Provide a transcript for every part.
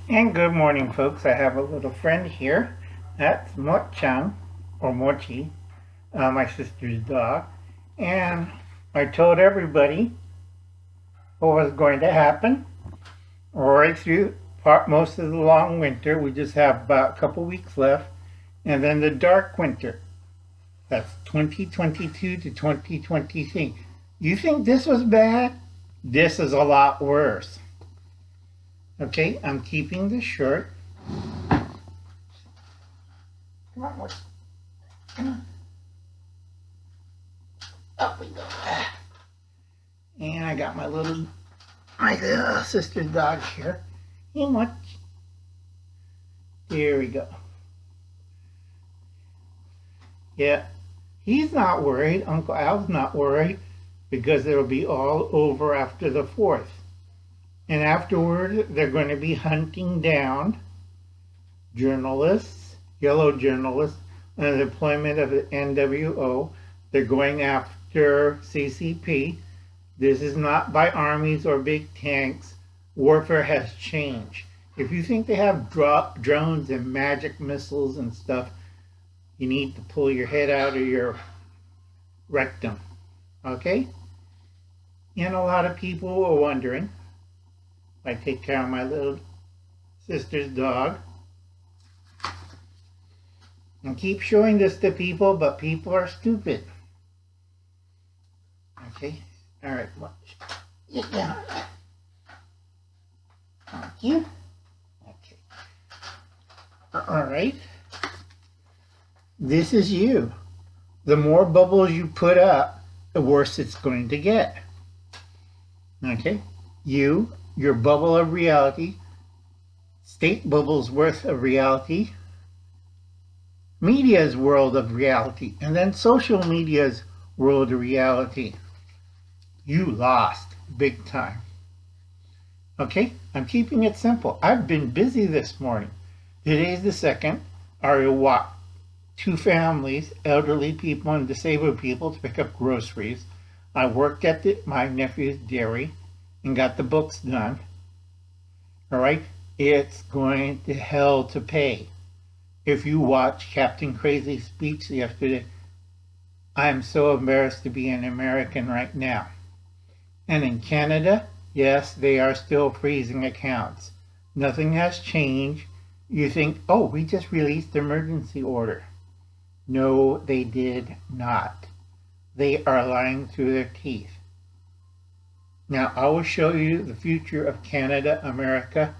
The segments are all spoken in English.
And good morning, folks. I have a little friend here. That's Mochang, or Mochi, my sister's dog. And I told everybody what was going to happen right through most of the long winter. We just have about a couple weeks left. And then the dark winter. That's 2022 to 2023. You think this was bad? This is a lot worse. Okay, I'm keeping this short. Come on, come on. Up we go. And I got my little sister's dog here. Hey, much. Here we go. Yeah, he's not worried. Uncle Al's not worried because it'll be all over after the 4th. And afterward, they're going to be hunting down journalists, yellow journalists, under the deployment of the NWO. They're going after CCP. This is not by armies or big tanks. Warfare has changed. If you think they have drones and magic missiles and stuff, you need to pull your head out of your rectum. Okay? And a lot of people are wondering, I take care of my little sister's dog. And keep showing this to people, but people are stupid. Okay? Alright, get down. Thank you. Okay. Alright. This is you. The more bubbles you put up, the worse it's going to get. Okay? Your bubble of reality, state bubble's worth of reality, media's world of reality, and then social media's world of reality. You lost big time. Okay, I'm keeping it simple. I've been busy this morning. Today's the 2nd. I walked 2 families, elderly people and disabled people, to pick up groceries. I worked at my nephew's dairy and got the books done. All right, it's going to hell to pay. If you watch Captain Crazy's speech yesterday, I am so embarrassed to be an American right now. And in Canada, yes, they are still freezing accounts. Nothing has changed. You think, oh, we just released the emergency order. No, they did not. They are lying through their teeth. Now, I will show you the future of Canada, America,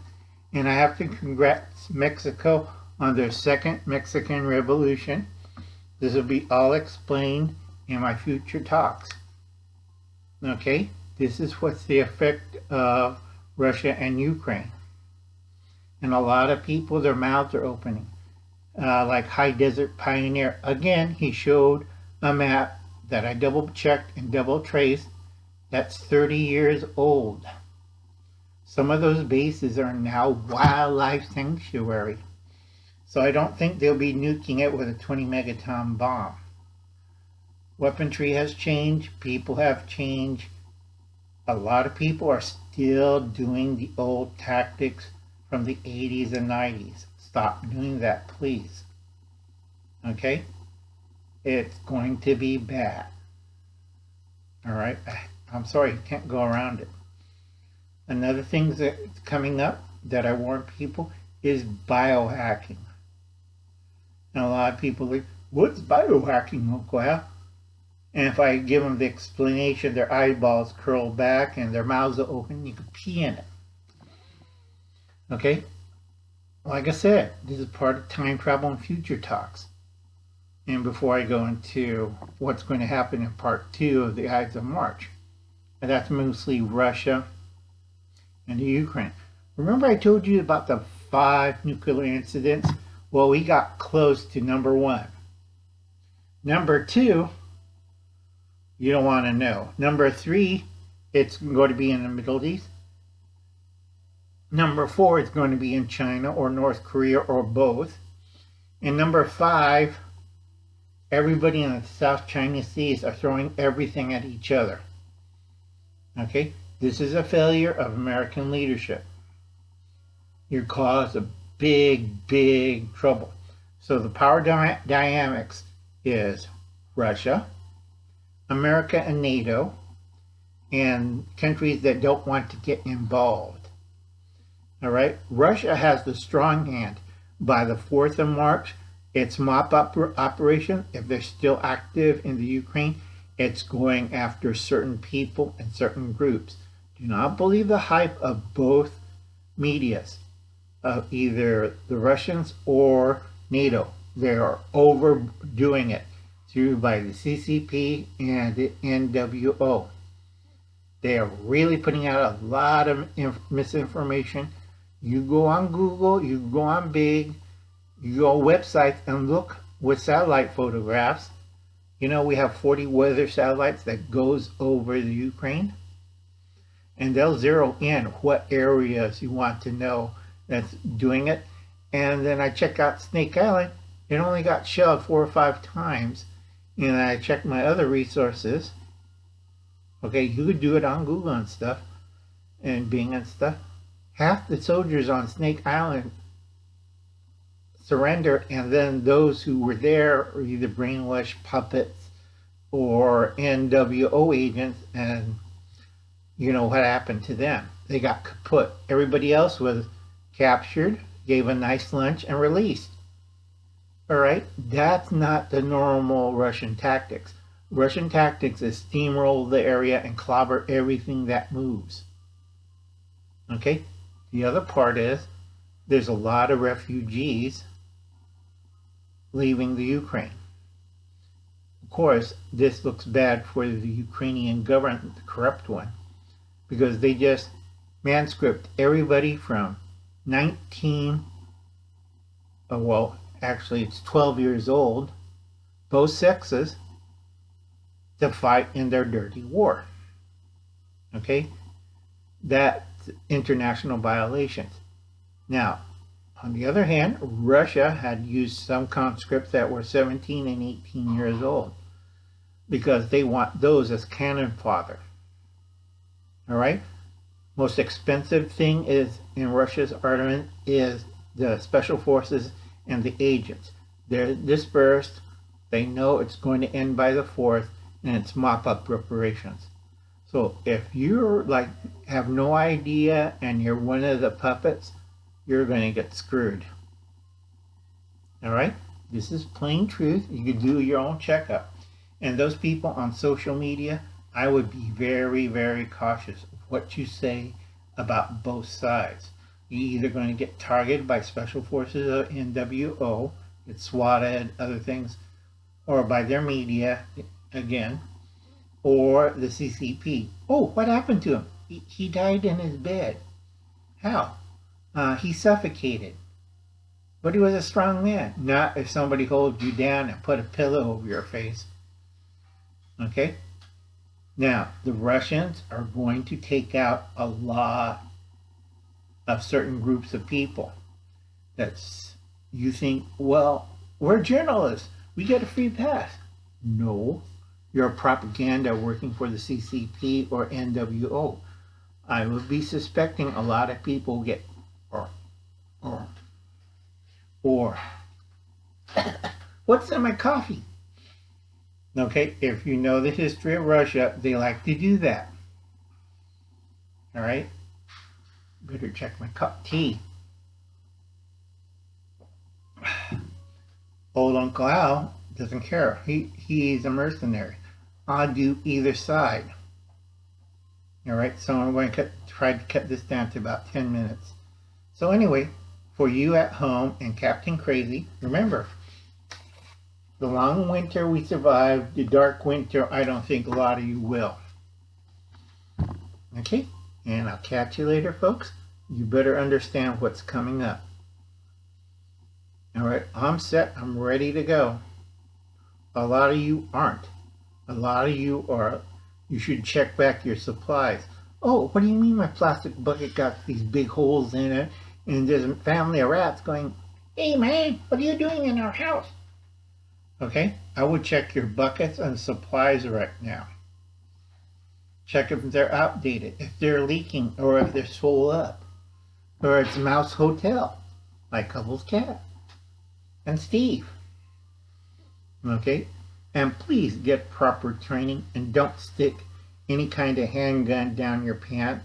and I have to congrats Mexico on their 2nd Mexican Revolution. This will be all explained in my future talks. Okay, this is what's the effect of Russia and Ukraine. And a lot of people, their mouths are opening. Like High Desert Pioneer. Again, he showed a map that I double checked and double traced. That's 30 years old. Some of those bases are now wildlife sanctuary. So I don't think they'll be nuking it with a 20 megaton bomb. Weaponry has changed. People have changed. A lot of people are still doing the old tactics from the 80s and 90s. Stop doing that, please. Okay? It's going to be bad. All right? I'm sorry, you can't go around it. Another thing that's coming up that I warn people is biohacking. And a lot of people are like, what's biohacking, Uncle Al? And if I give them the explanation, their eyeballs curl back and their mouths are open, you can pee in it. Okay? Like I said, this is part of time travel and future talks. And before I go into what's going to happen in part 2 of the Ides of March, and that's mostly Russia and the Ukraine. Remember I told you about the 5 nuclear incidents? Well, we got close to number 1. Number 2, you don't want to know. Number 3, it's going to be in the Middle East. Number 4, it's going to be in China or North Korea or both. And number 5, everybody in the South China Seas are throwing everything at each other. Okay, this is a failure of American leadership. you cause a big trouble. So the power dynamics is Russia, America and NATO, and countries that don't want to get involved. All right, Russia has the strong hand. By the 4th of March, its mop-up operation, if they're still active in the Ukraine, it's going after certain people and certain groups. Do not believe the hype of both medias, of either the Russians or NATO. They are overdoing it through by the CCP and the NWO. They are really putting out a lot of misinformation. You go on Google, you go on Bing, you go on websites and look with satellite photographs. You know, we have 40 weather satellites that goes over the Ukraine, and they'll zero in what areas you want to know that's doing it. And then I check out Snake Island. It only got shelled 4 or 5 times. And I check my other resources. Okay, you could do it on Google and stuff, and Bing and stuff. Half the soldiers on Snake Island surrender, and then those who were there are either brainwashed puppets or NWO agents, and you know what happened to them. They got kaput. Everybody else was captured, gave a nice lunch, and released. All right, that's not the normal Russian tactics. Russian tactics is steamroll the area and clobber everything that moves. Okay, the other part is there's a lot of refugees leaving the Ukraine. Of course, this looks bad for the Ukrainian government, the corrupt one, because they just manscript everybody from 12 years old, both sexes, to fight in their dirty war. Okay? That's international violations. Now, on the other hand, Russia had used some conscripts that were 17 and 18 years old because they want those as cannon fodder. All right? Most expensive thing is in Russia's armament is the special forces and the agents. They're dispersed. They know it's going to end by the 4th, and it's mop-up reparations. So if you're like have no idea and you're one of the puppets, you're going to get screwed. All right? This is plain truth. You can do your own checkup. And those people on social media, I would be very, very cautious of what you say about both sides. You're either going to get targeted by special forces or NWO, get swatted, other things, or by their media, again, or the CCP. Oh, what happened to him? He died in his bed. How? He suffocated. But he was a strong man. Not if somebody holds you down and put a pillow over your face. Okay? Now, the Russians are going to take out a lot of certain groups of people. That's, you think, well, we're journalists. We get a free pass. No, you're propaganda working for the CCP or NWO. I would be suspecting a lot of people get, what's in my coffee? Okay, if you know the history of Russia, they like to do that. All right? Better check my cup of tea. Old Uncle Al doesn't care. He's a mercenary. I'll do either side. All right, so I'm going to try to cut this down to about 10 minutes. So anyway, for you at home and Captain Crazy, remember, the long winter we survived, the dark winter, I don't think a lot of you will. Okay, and I'll catch you later, folks. You better understand what's coming up. All right, I'm set. I'm ready to go. A lot of you aren't. A lot of you are. You should check back your supplies. Oh, what do you mean my plastic bucket got these big holes in it and there's a family of rats going, hey man, what are you doing in our house? Okay, I would check your buckets and supplies right now. Check if they're outdated, if they're leaking, or if they're swole up. Or it's Mouse Hotel, like Couple's Cat and Steve. Okay? And please get proper training and don't stick any kind of handgun down your pants.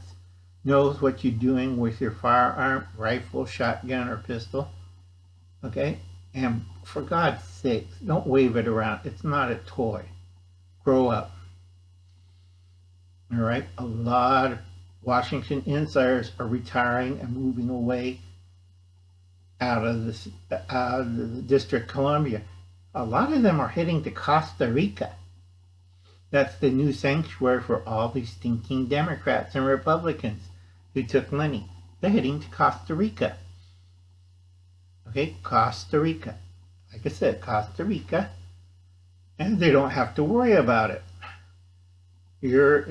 Know what you're doing with your firearm, rifle, shotgun, or pistol. Okay? And for God's sakes, don't wave it around. It's not a toy. Grow up. All right? A lot of Washington insiders are retiring and moving away out of the District of Columbia. A lot of them are heading to Costa Rica. That's the new sanctuary for all these stinking Democrats and Republicans who took money. They're heading to Costa Rica. Okay, Costa Rica. Like I said, Costa Rica. And they don't have to worry about it. You're,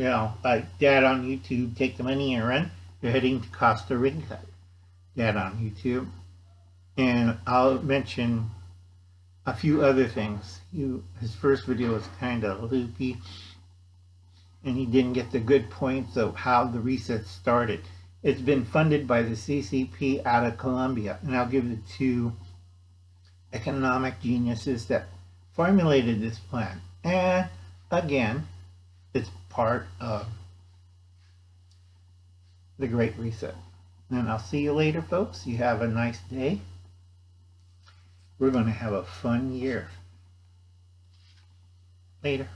like Dad on YouTube, take the money and run. You're heading to Costa Rica. Dad on YouTube. And I'll mention a few other things. His first video was kind of loopy, and he didn't get the good points of how the reset started. It's been funded by the CCP out of Colombia, and I'll give the two economic geniuses that formulated this plan. And again, it's part of the Great Reset. And I'll see you later, folks. You have a nice day. We're going to have a fun year. Later.